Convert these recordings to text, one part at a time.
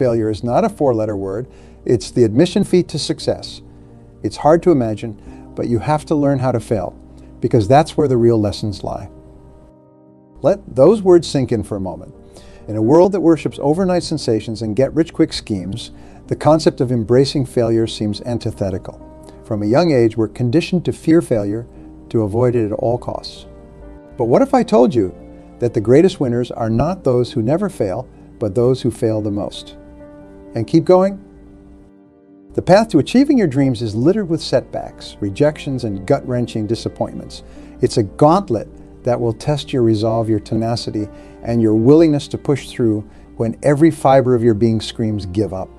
failure is not a four-letter word. It's the admission fee to success. It's hard to imagine, but you have to learn how to fail, because that's where the real lessons lie. Let those words sink in for a moment. In a world that worships overnight sensations and get-rich-quick schemes, the concept of embracing failure seems antithetical. From a young age, we're conditioned to fear failure, to avoid it at all costs. But what if I told you that the greatest winners are not those who never fail, but those who fail the most? And keep going? The path to achieving your dreams is littered with setbacks, rejections, and gut-wrenching disappointments. It's a gauntlet that will test your resolve, your tenacity, and your willingness to push through when every fiber of your being screams, give up.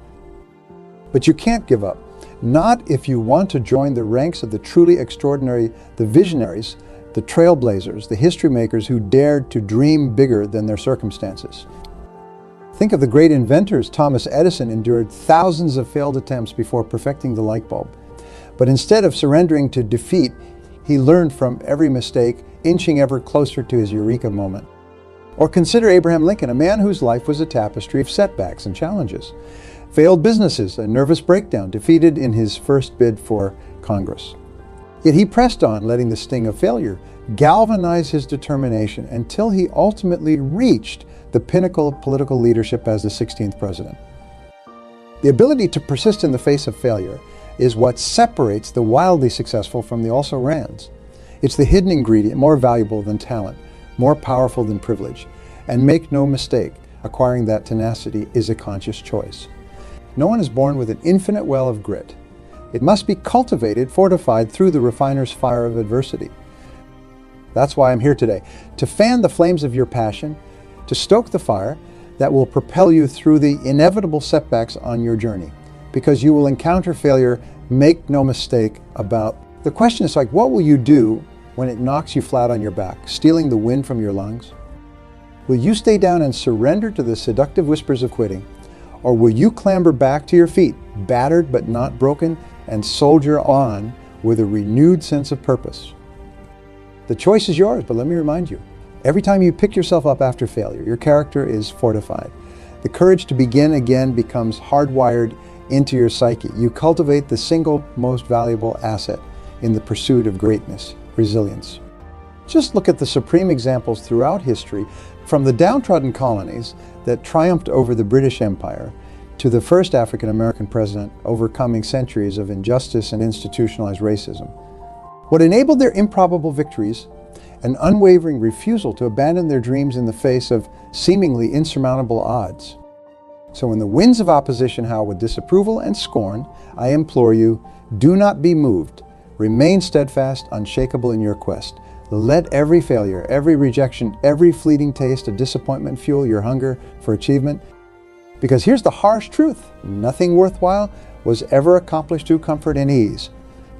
But you can't give up. Not if you want to join the ranks of the truly extraordinary, the visionaries, the trailblazers, the history makers who dared to dream bigger than their circumstances. Think of the great inventors. Thomas Edison endured thousands of failed attempts before perfecting the light bulb. But instead of surrendering to defeat, he learned from every mistake, inching ever closer to his eureka moment. Or consider Abraham Lincoln, a man whose life was a tapestry of setbacks and challenges. Failed businesses, a nervous breakdown, defeated in his first bid for Congress. Yet he pressed on, letting the sting of failure galvanize his determination until he ultimately reached the pinnacle of political leadership as the 16th president. The ability to persist in the face of failure is what separates the wildly successful from the also-rans. It's the hidden ingredient, more valuable than talent, more powerful than privilege. And make no mistake, acquiring that tenacity is a conscious choice. No one is born with an infinite well of grit. It must be cultivated, fortified through the refiner's fire of adversity. That's why I'm here today, to fan the flames of your passion, to stoke the fire that will propel you through the inevitable setbacks on your journey. Because you will encounter failure, make no mistake about. The question is what will you do when it knocks you flat on your back, stealing the wind from your lungs? Will you stay down and surrender to the seductive whispers of quitting? Or will you clamber back to your feet, battered but not broken, and soldier on with a renewed sense of purpose? The choice is yours, but let me remind you, every time you pick yourself up after failure, your character is fortified. The courage to begin again becomes hardwired into your psyche. You cultivate the single most valuable asset in the pursuit of greatness, resilience. Just look at the supreme examples throughout history, from the downtrodden colonies that triumphed over the British Empire to the first African-American president overcoming centuries of injustice and institutionalized racism. What enabled their improbable victories? An unwavering refusal to abandon their dreams in the face of seemingly insurmountable odds. So when the winds of opposition howl with disapproval and scorn, I implore you, do not be moved. Remain steadfast, unshakable in your quest. Let every failure, every rejection, every fleeting taste of disappointment fuel your hunger for achievement. Because here's the harsh truth. Nothing worthwhile was ever accomplished through comfort and ease.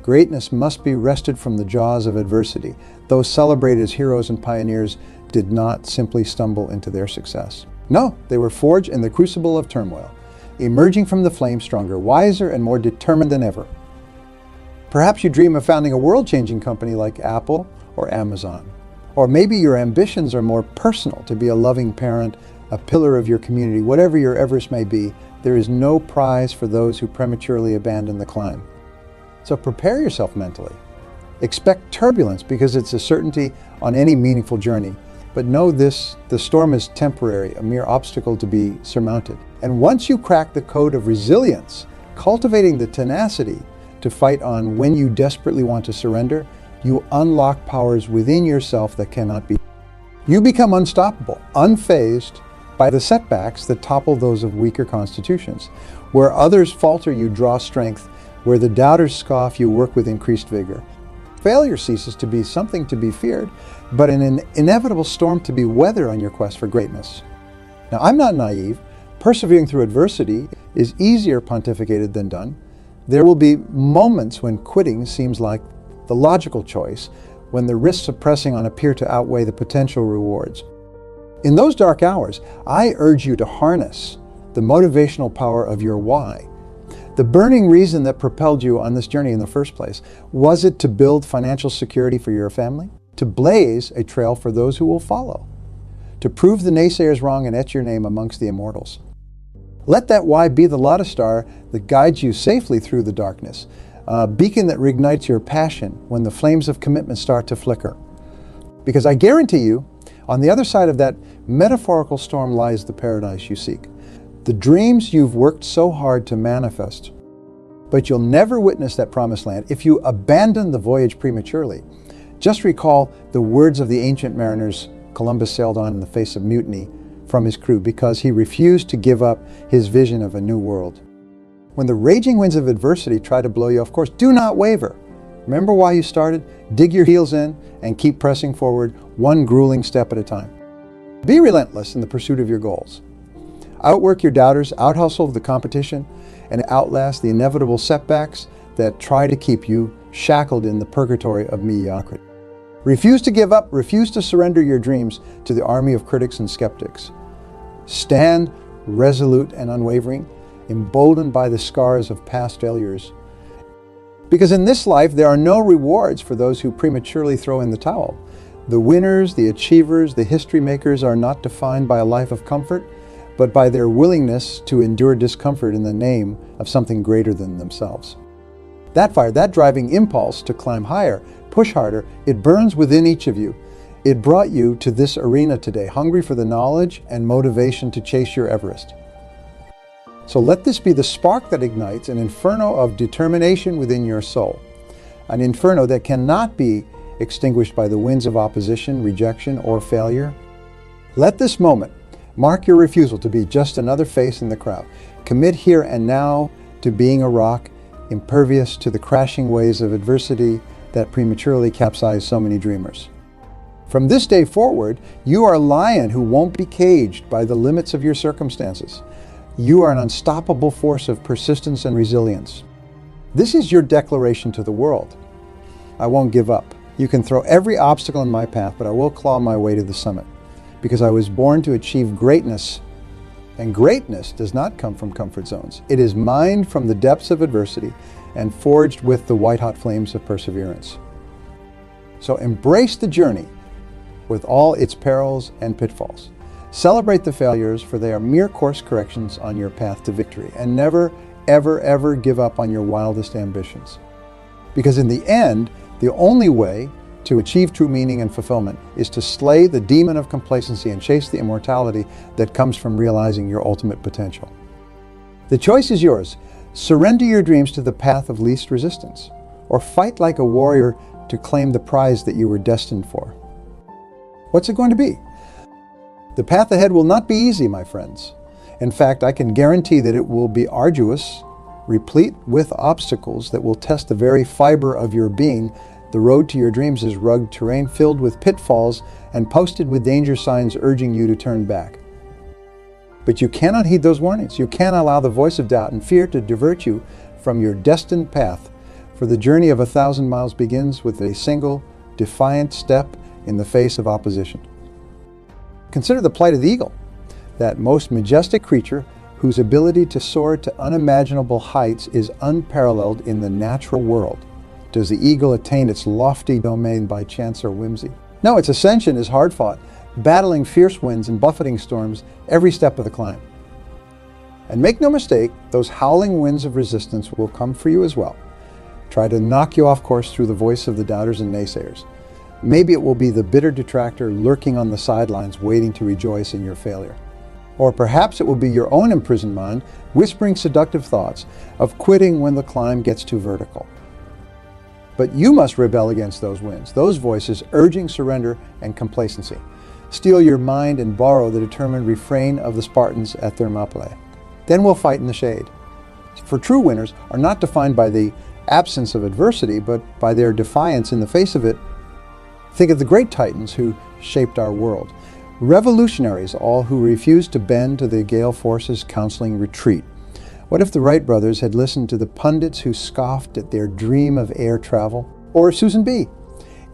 Greatness must be wrested from the jaws of adversity. Those celebrated as heroes and pioneers did not simply stumble into their success. No, they were forged in the crucible of turmoil, emerging from the flame stronger, wiser, and more determined than ever. Perhaps you dream of founding a world-changing company like Apple or Amazon. Or maybe your ambitions are more personal, to be a loving parent, a pillar of your community. Whatever your Everest may be, there is no prize for those who prematurely abandon the climb. So prepare yourself mentally. Expect turbulence, because it's a certainty on any meaningful journey. But know this, the storm is temporary, a mere obstacle to be surmounted. And once you crack the code of resilience, cultivating the tenacity to fight on when you desperately want to surrender, you unlock powers within yourself that cannot be. You become unstoppable, unfazed by the setbacks that topple those of weaker constitutions. Where others falter, you draw strength. Where the doubters scoff, you work with increased vigor. Failure ceases to be something to be feared, but an inevitable storm to be weathered on your quest for greatness. Now, I'm not naive. Persevering through adversity is easier pontificated than done. There will be moments when quitting seems like the logical choice, when the risks of pressing on appear to outweigh the potential rewards. In those dark hours, I urge you to harness the motivational power of your why. The burning reason that propelled you on this journey in the first place. Was it to build financial security for your family? To blaze a trail for those who will follow? To prove the naysayers wrong and etch your name amongst the immortals? Let that why be the Lotta Star that guides you safely through the darkness, a beacon that reignites your passion when the flames of commitment start to flicker. Because I guarantee you, on the other side of that metaphorical storm lies the paradise you seek. The dreams you've worked so hard to manifest. But you'll never witness that promised land if you abandon the voyage prematurely. Just recall the words of the ancient mariners Columbus sailed on in the face of mutiny from his crew because he refused to give up his vision of a new world. When the raging winds of adversity try to blow you off course, do not waver. Remember why you started? Dig your heels in and keep pressing forward, one grueling step at a time. Be relentless in the pursuit of your goals. Outwork your doubters, out-hustle the competition, and outlast the inevitable setbacks that try to keep you shackled in the purgatory of mediocrity. Refuse to give up, refuse to surrender your dreams to the army of critics and skeptics. Stand resolute and unwavering, emboldened by the scars of past failures. Because in this life, there are no rewards for those who prematurely throw in the towel. The winners, the achievers, the history makers are not defined by a life of comfort, but by their willingness to endure discomfort in the name of something greater than themselves. That fire, that driving impulse to climb higher, push harder, it burns within each of you. It brought you to this arena today, hungry for the knowledge and motivation to chase your Everest. So let this be the spark that ignites an inferno of determination within your soul, an inferno that cannot be extinguished by the winds of opposition, rejection, or failure. Let this moment mark your refusal to be just another face in the crowd. Commit here and now to being a rock, impervious to the crashing waves of adversity that prematurely capsize so many dreamers. From this day forward, you are a lion who won't be caged by the limits of your circumstances. You are an unstoppable force of persistence and resilience. This is your declaration to the world. I won't give up. You can throw every obstacle in my path, but I will claw my way to the summit. Because I was born to achieve greatness. And greatness does not come from comfort zones. It is mined from the depths of adversity and forged with the white-hot flames of perseverance. So embrace the journey with all its perils and pitfalls. Celebrate the failures, for they are mere course corrections on your path to victory. And never, ever, ever give up on your wildest ambitions. Because in the end, the only way to achieve true meaning and fulfillment is to slay the demon of complacency and chase the immortality that comes from realizing your ultimate potential. The choice is yours. Surrender your dreams to the path of least resistance, or fight like a warrior to claim the prize that you were destined for. What's it going to be? The path ahead will not be easy, my friends. In fact, I can guarantee that it will be arduous, replete with obstacles that will test the very fiber of your being. The road to your dreams is rugged terrain filled with pitfalls and posted with danger signs urging you to turn back. But you cannot heed those warnings. You can't allow the voice of doubt and fear to divert you from your destined path, for the journey of 1,000 miles begins with a single, defiant step in the face of opposition. Consider the plight of the eagle, that most majestic creature whose ability to soar to unimaginable heights is unparalleled in the natural world. Does the eagle attain its lofty domain by chance or whimsy? No, its ascension is hard-fought, battling fierce winds and buffeting storms every step of the climb. And make no mistake, those howling winds of resistance will come for you as well. Try to knock you off course through the voice of the doubters and naysayers. Maybe it will be the bitter detractor lurking on the sidelines waiting to rejoice in your failure. Or perhaps it will be your own imprisoned mind whispering seductive thoughts of quitting when the climb gets too vertical. But you must rebel against those winds, those voices urging surrender and complacency. Steel your mind and borrow the determined refrain of the Spartans at Thermopylae. Then we'll fight in the shade. For true winners are not defined by the absence of adversity, but by their defiance in the face of it. Think of the great titans who shaped our world. Revolutionaries, all who refused to bend to the gale force's counseling retreat. What if the Wright brothers had listened to the pundits who scoffed at their dream of air travel? Or Susan B.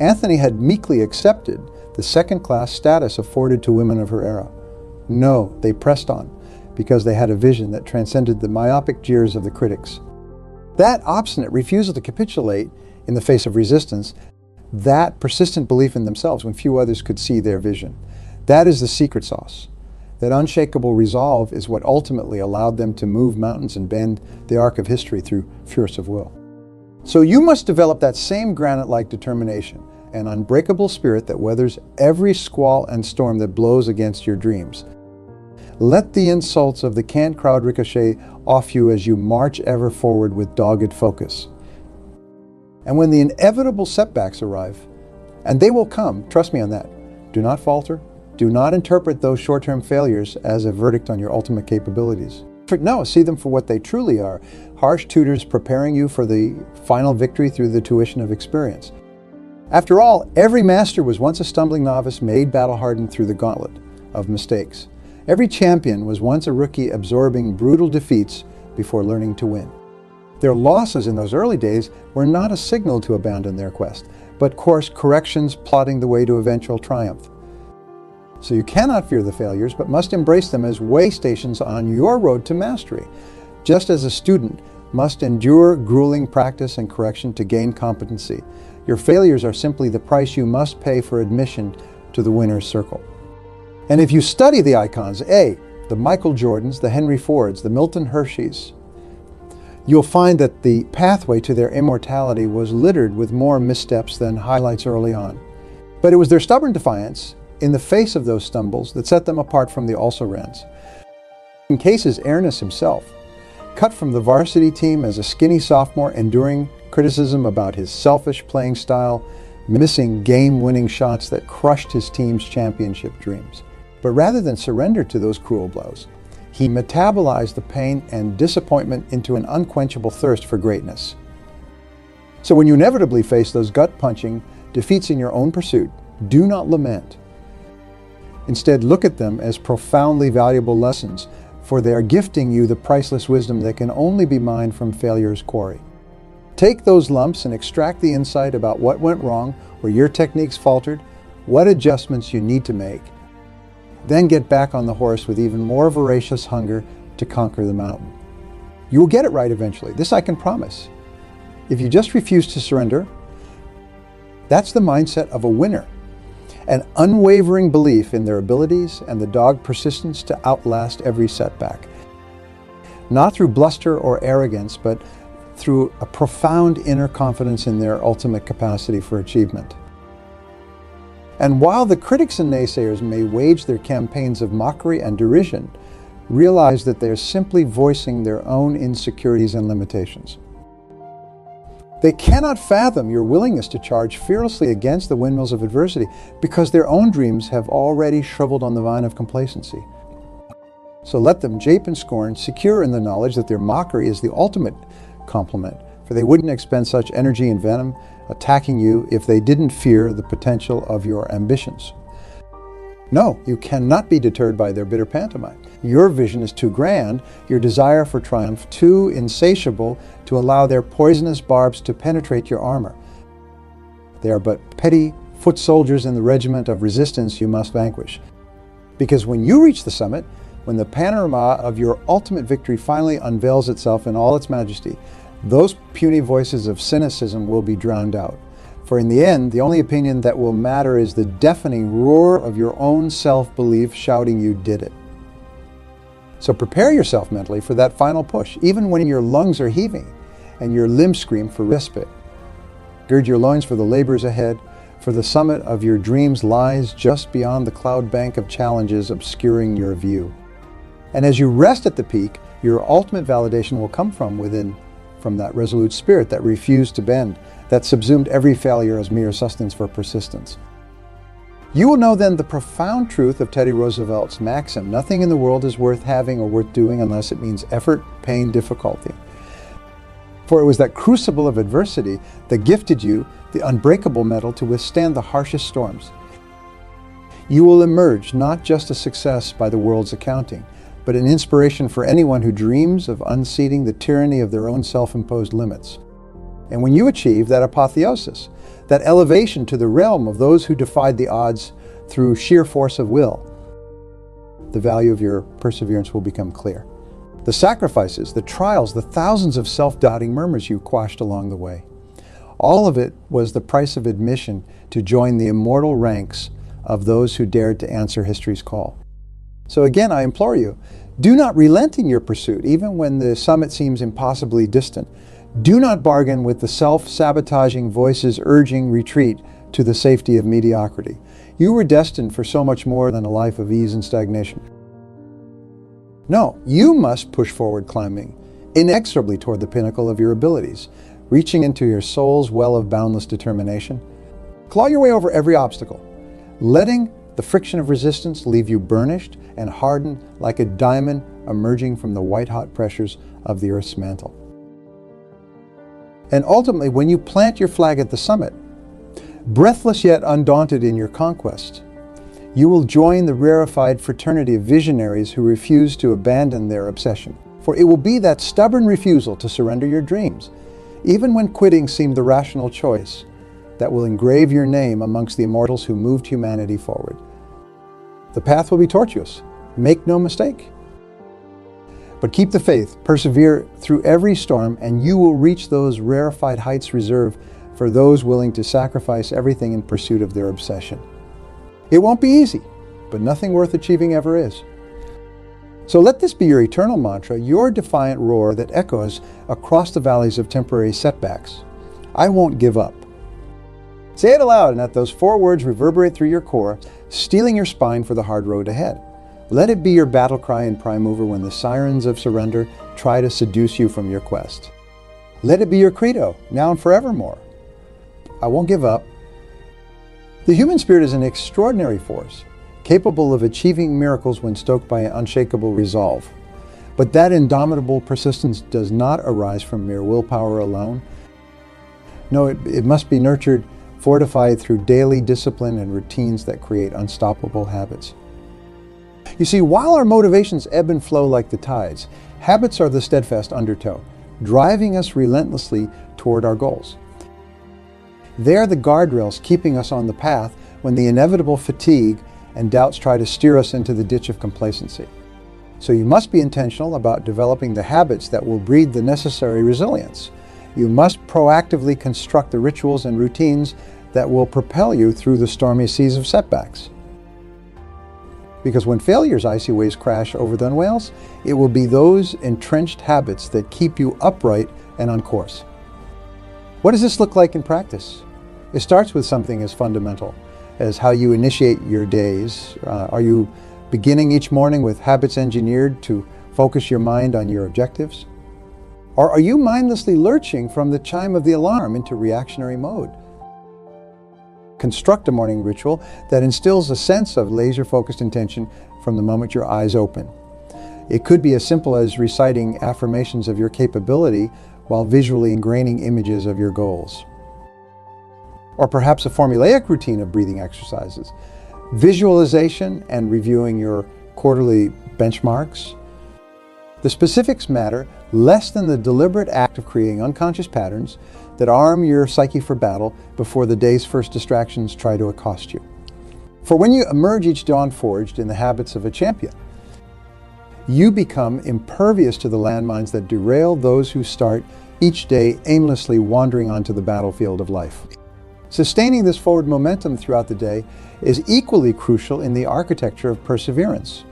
Anthony had meekly accepted the second-class status afforded to women of her era. No, they pressed on, because they had a vision that transcended the myopic jeers of the critics. That obstinate refusal to capitulate in the face of resistance, that persistent belief in themselves when few others could see their vision, that is the secret sauce. That unshakable resolve is what ultimately allowed them to move mountains and bend the arc of history through force of will. So you must develop that same granite-like determination, an unbreakable spirit that weathers every squall and storm that blows against your dreams. Let the insults of the canned crowd ricochet off you as you march ever forward with dogged focus. And when the inevitable setbacks arrive, and they will come, trust me on that, do not falter. Do not interpret those short-term failures as a verdict on your ultimate capabilities. No, see them for what they truly are. Harsh tutors preparing you for the final victory through the tuition of experience. After all, every master was once a stumbling novice made battle-hardened through the gauntlet of mistakes. Every champion was once a rookie absorbing brutal defeats before learning to win. Their losses in those early days were not a signal to abandon their quest, but course corrections plotting the way to eventual triumph. So you cannot fear the failures, but must embrace them as way stations on your road to mastery, just as a student must endure grueling practice and correction to gain competency. Your failures are simply the price you must pay for admission to the winner's circle. And if you study the icons, the Michael Jordans, the Henry Fords, the Milton Hersheys, you'll find that the pathway to their immortality was littered with more missteps than highlights early on. But it was their stubborn defiance in the face of those stumbles that set them apart from the also-rans. In cases, Ernest himself, cut from the varsity team as a skinny sophomore, enduring criticism about his selfish playing style, missing game-winning shots that crushed his team's championship dreams. But rather than surrender to those cruel blows, he metabolized the pain and disappointment into an unquenchable thirst for greatness. So when you inevitably face those gut-punching defeats in your own pursuit, do not lament. Instead, look at them as profoundly valuable lessons, for they are gifting you the priceless wisdom that can only be mined from failure's quarry. Take those lumps and extract the insight about what went wrong, where your techniques faltered, what adjustments you need to make. Then get back on the horse with even more voracious hunger to conquer the mountain. You will get it right eventually, this I can promise. If you just refuse to surrender, that's the mindset of a winner. An unwavering belief in their abilities and the dogged persistence to outlast every setback. Not through bluster or arrogance, but through a profound inner confidence in their ultimate capacity for achievement. And while the critics and naysayers may wage their campaigns of mockery and derision, realize that they're simply voicing their own insecurities and limitations. They cannot fathom your willingness to charge fearlessly against the windmills of adversity because their own dreams have already shriveled on the vine of complacency. So let them jape and scorn, secure in the knowledge that their mockery is the ultimate compliment, for they wouldn't expend such energy and venom attacking you if they didn't fear the potential of your ambitions. No, you cannot be deterred by their bitter pantomime. Your vision is too grand, your desire for triumph too insatiable to allow their poisonous barbs to penetrate your armor. They are but petty foot soldiers in the regiment of resistance you must vanquish. Because when you reach the summit, when the panorama of your ultimate victory finally unveils itself in all its majesty, those puny voices of cynicism will be drowned out. For in the end, the only opinion that will matter is the deafening roar of your own self-belief shouting you did it. So prepare yourself mentally for that final push, even when your lungs are heaving and your limbs scream for respite. Gird your loins for the labors ahead, for the summit of your dreams lies just beyond the cloud bank of challenges obscuring your view. And as you rest at the peak, your ultimate validation will come from within, from that resolute spirit that refused to bend, that subsumed every failure as mere sustenance for persistence. You will know then the profound truth of Teddy Roosevelt's maxim, nothing in the world is worth having or worth doing unless it means effort, pain, difficulty. For it was that crucible of adversity that gifted you the unbreakable metal to withstand the harshest storms. You will emerge not just a success by the world's accounting, but an inspiration for anyone who dreams of unseating the tyranny of their own self-imposed limits. And when you achieve that apotheosis, that elevation to the realm of those who defied the odds through sheer force of will, the value of your perseverance will become clear. The sacrifices, the trials, the thousands of self-doubting murmurs you quashed along the way, all of it was the price of admission to join the immortal ranks of those who dared to answer history's call. So again, I implore you, do not relent in your pursuit, even when the summit seems impossibly distant. Do not bargain with the self-sabotaging voices urging retreat to the safety of mediocrity. You were destined for so much more than a life of ease and stagnation. No, you must push forward, climbing inexorably toward the pinnacle of your abilities, reaching into your soul's well of boundless determination. Claw your way over every obstacle, letting the friction of resistance leave you burnished and hardened like a diamond emerging from the white-hot pressures of the Earth's mantle. And ultimately, when you plant your flag at the summit, breathless yet undaunted in your conquest, you will join the rarefied fraternity of visionaries who refuse to abandon their obsession. For it will be that stubborn refusal to surrender your dreams, even when quitting seemed the rational choice, that will engrave your name amongst the immortals who moved humanity forward. The path will be tortuous, make no mistake. But keep the faith, persevere through every storm, and you will reach those rarefied heights reserved for those willing to sacrifice everything in pursuit of their obsession. It won't be easy, but nothing worth achieving ever is. So let this be your eternal mantra, your defiant roar that echoes across the valleys of temporary setbacks. I won't give up. Say it aloud, and let those 4 words reverberate through your core, steeling your spine for the hard road ahead. Let it be your battle cry and prime mover when the sirens of surrender try to seduce you from your quest. Let it be your credo, now and forevermore. I won't give up. The human spirit is an extraordinary force, capable of achieving miracles when stoked by an unshakable resolve. But that indomitable persistence does not arise from mere willpower alone. No, it must be nurtured, fortified through daily discipline and routines that create unstoppable habits. You see, while our motivations ebb and flow like the tides, habits are the steadfast undertow, driving us relentlessly toward our goals. They are the guardrails keeping us on the path when the inevitable fatigue and doubts try to steer us into the ditch of complacency. So you must be intentional about developing the habits that will breed the necessary resilience. You must proactively construct the rituals and routines that will propel you through the stormy seas of setbacks. Because when failure's icy waves crash over the whales, it will be those entrenched habits that keep you upright and on course. What does this look like in practice? It starts with something as fundamental as how you initiate your days. Are you beginning each morning with habits engineered to focus your mind on your objectives? Or are you mindlessly lurching from the chime of the alarm into reactionary mode? Construct a morning ritual that instills a sense of laser-focused intention from the moment your eyes open. It could be as simple as reciting affirmations of your capability while visually ingraining images of your goals. Or perhaps a formulaic routine of breathing exercises, visualization and reviewing your quarterly benchmarks. The specifics matter less than the deliberate act of creating unconscious patterns that arm your psyche for battle before the day's first distractions try to accost you. For when you emerge each dawn forged in the habits of a champion, you become impervious to the landmines that derail those who start each day aimlessly wandering onto the battlefield of life. Sustaining this forward momentum throughout the day is equally crucial in the architecture of perseverance.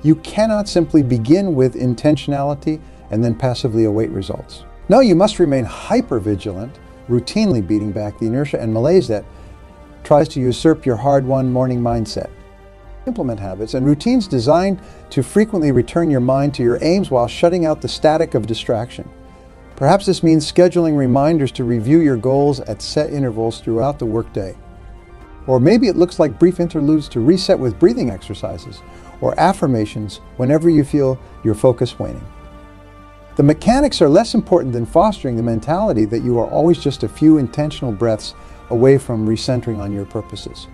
You cannot simply begin with intentionality and then passively await results. No, you must remain hyper-vigilant, routinely beating back the inertia and malaise that tries to usurp your hard-won morning mindset. Implement habits and routines designed to frequently return your mind to your aims while shutting out the static of distraction. Perhaps this means scheduling reminders to review your goals at set intervals throughout the workday. Or maybe it looks like brief interludes to reset with breathing exercises or affirmations whenever you feel your focus waning. The mechanics are less important than fostering the mentality that you are always just a few intentional breaths away from recentering on your purposes.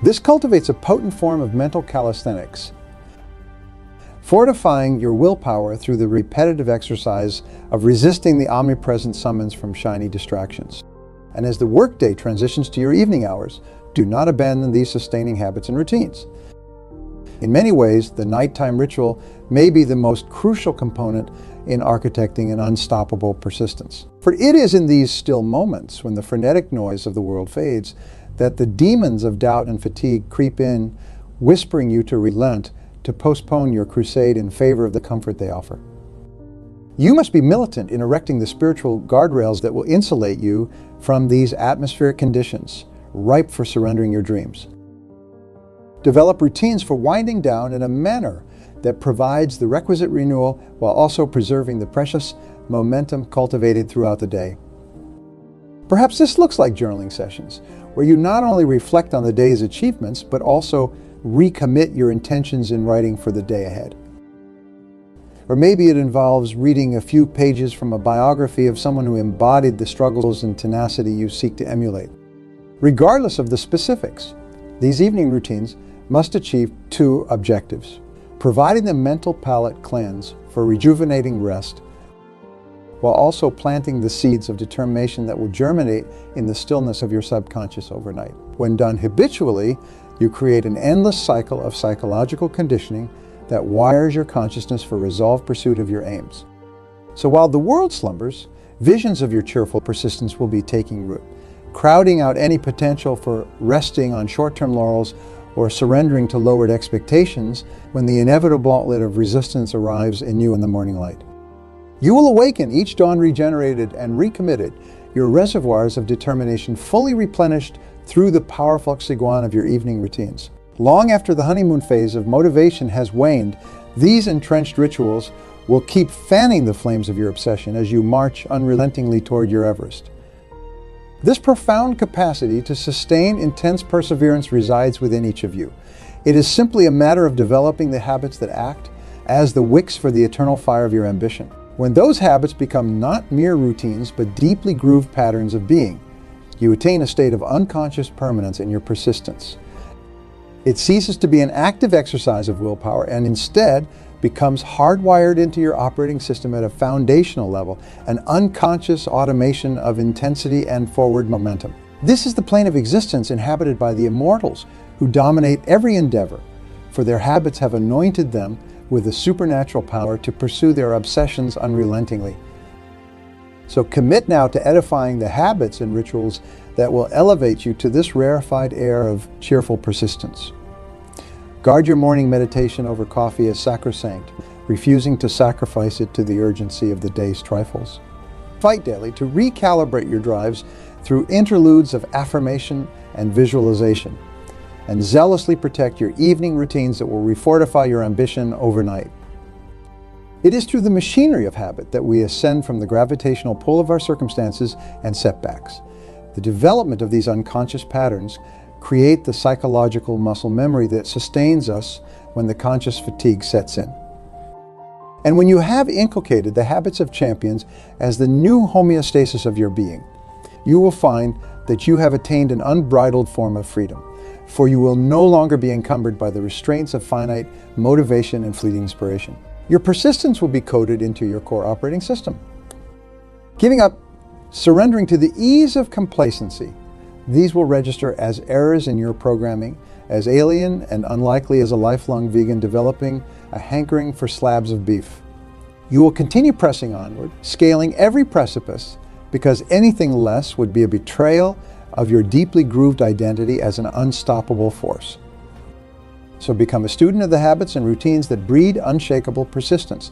This cultivates a potent form of mental calisthenics, fortifying your willpower through the repetitive exercise of resisting the omnipresent summons from shiny distractions. And as the workday transitions to your evening hours, do not abandon these sustaining habits and routines. In many ways, the nighttime ritual may be the most crucial component in architecting an unstoppable persistence. For it is in these still moments, when the frenetic noise of the world fades, that the demons of doubt and fatigue creep in whispering you to relent, to postpone your crusade in favor of the comfort they offer. You must be militant in erecting the spiritual guardrails that will insulate you from these atmospheric conditions, ripe for surrendering your dreams. Develop routines for winding down in a manner that provides the requisite renewal while also preserving the precious momentum cultivated throughout the day. Perhaps this looks like journaling sessions, where you not only reflect on the day's achievements, but also recommit your intentions in writing for the day ahead. Or maybe it involves reading a few pages from a biography of someone who embodied the struggles and tenacity you seek to emulate. Regardless of the specifics, these evening routines must achieve two objectives: providing the mental palate cleanse for rejuvenating rest, while also planting the seeds of determination that will germinate in the stillness of your subconscious overnight. When done habitually, you create an endless cycle of psychological conditioning that wires your consciousness for resolved pursuit of your aims. So while the world slumbers, visions of your cheerful persistence will be taking root, crowding out any potential for resting on short-term laurels or surrendering to lowered expectations when the inevitable gauntlet of resistance arrives in you in the morning light. You will awaken each dawn regenerated and recommitted, your reservoirs of determination fully replenished through the powerful oxyguan of your evening routines. Long after the honeymoon phase of motivation has waned, these entrenched rituals will keep fanning the flames of your obsession as you march unrelentingly toward your Everest. This profound capacity to sustain intense perseverance resides within each of you. It is simply a matter of developing the habits that act as the wicks for the eternal fire of your ambition. When those habits become not mere routines, but deeply grooved patterns of being, you attain a state of unconscious permanence in your persistence. It ceases to be an active exercise of willpower and instead becomes hardwired into your operating system at a foundational level, an unconscious automation of intensity and forward momentum. This is the plane of existence inhabited by the immortals who dominate every endeavor, for their habits have anointed them with the supernatural power to pursue their obsessions unrelentingly. So commit now to edifying the habits and rituals that will elevate you to this rarefied air of cheerful persistence. Guard your morning meditation over coffee as sacrosanct, refusing to sacrifice it to the urgency of the day's trifles. Fight daily to recalibrate your drives through interludes of affirmation and visualization, and zealously protect your evening routines that will refortify your ambition overnight. It is through the machinery of habit that we ascend from the gravitational pull of our circumstances and setbacks. The development of these unconscious patterns create the psychological muscle memory that sustains us when the conscious fatigue sets in. And when you have inculcated the habits of champions as the new homeostasis of your being, you will find that you have attained an unbridled form of freedom, for you will no longer be encumbered by the restraints of finite motivation and fleeting inspiration. Your persistence will be coded into your core operating system. Giving up, surrendering to the ease of complacency, these will register as errors in your programming, as alien and unlikely as a lifelong vegan developing a hankering for slabs of beef. You will continue pressing onward, scaling every precipice, because anything less would be a betrayal of your deeply grooved identity as an unstoppable force. So become a student of the habits and routines that breed unshakable persistence.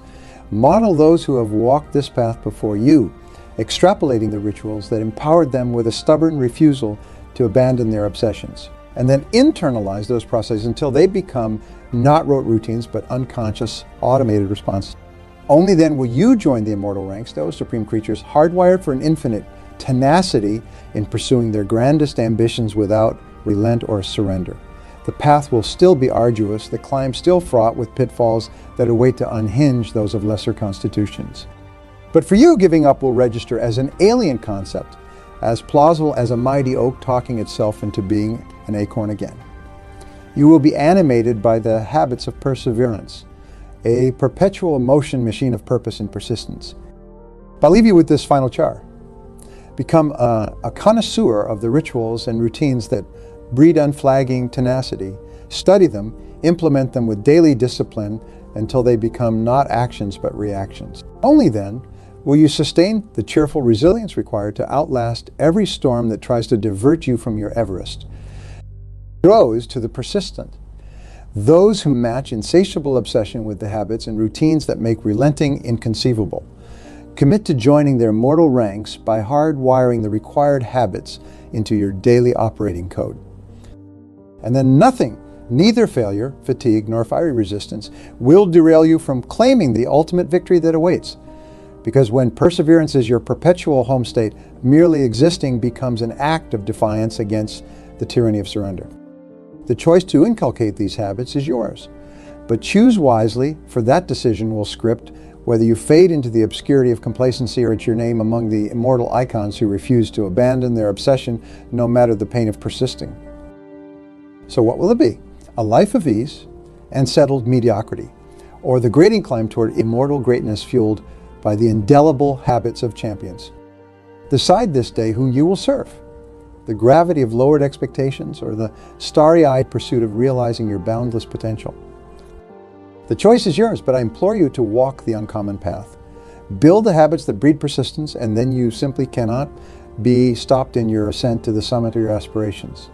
Model those who have walked this path before you, extrapolating the rituals that empowered them with a stubborn refusal to abandon their obsessions. And then internalize those processes until they become not rote routines, but unconscious, automated responses. Only then will you join the immortal ranks, those supreme creatures hardwired for an infinite tenacity in pursuing their grandest ambitions without relent or surrender. The path will still be arduous, the climb still fraught with pitfalls that await to unhinge those of lesser constitutions. But for you, giving up will register as an alien concept, as plausible as a mighty oak talking itself into being an acorn again. You will be animated by the habits of perseverance, a perpetual motion machine of purpose and persistence. But I'll leave you with this final char. Become a connoisseur of the rituals and routines that breed unflagging tenacity. Study them, implement them with daily discipline until they become not actions but reactions. Only then will you sustain the cheerful resilience required to outlast every storm that tries to divert you from your Everest. It owes to the persistent, Those who match insatiable obsession with the habits and routines that make relenting inconceivable. Commit to joining their mortal ranks by hardwiring the required habits into your daily operating code. And then nothing, neither failure, fatigue, nor fiery resistance, will derail you from claiming the ultimate victory that awaits. Because when perseverance is your perpetual home state, merely existing becomes an act of defiance against the tyranny of surrender. The choice to inculcate these habits is yours. But choose wisely, for that decision will script whether you fade into the obscurity of complacency or it's your name among the immortal icons who refuse to abandon their obsession no matter the pain of persisting. So what will it be? A life of ease and settled mediocrity, or the great incline toward immortal greatness fueled by the indelible habits of champions? Decide this day who you will serve, the gravity of lowered expectations or the starry-eyed pursuit of realizing your boundless potential. The choice is yours, but I implore you to walk the uncommon path. Build the habits that breed persistence, and then you simply cannot be stopped in your ascent to the summit of your aspirations.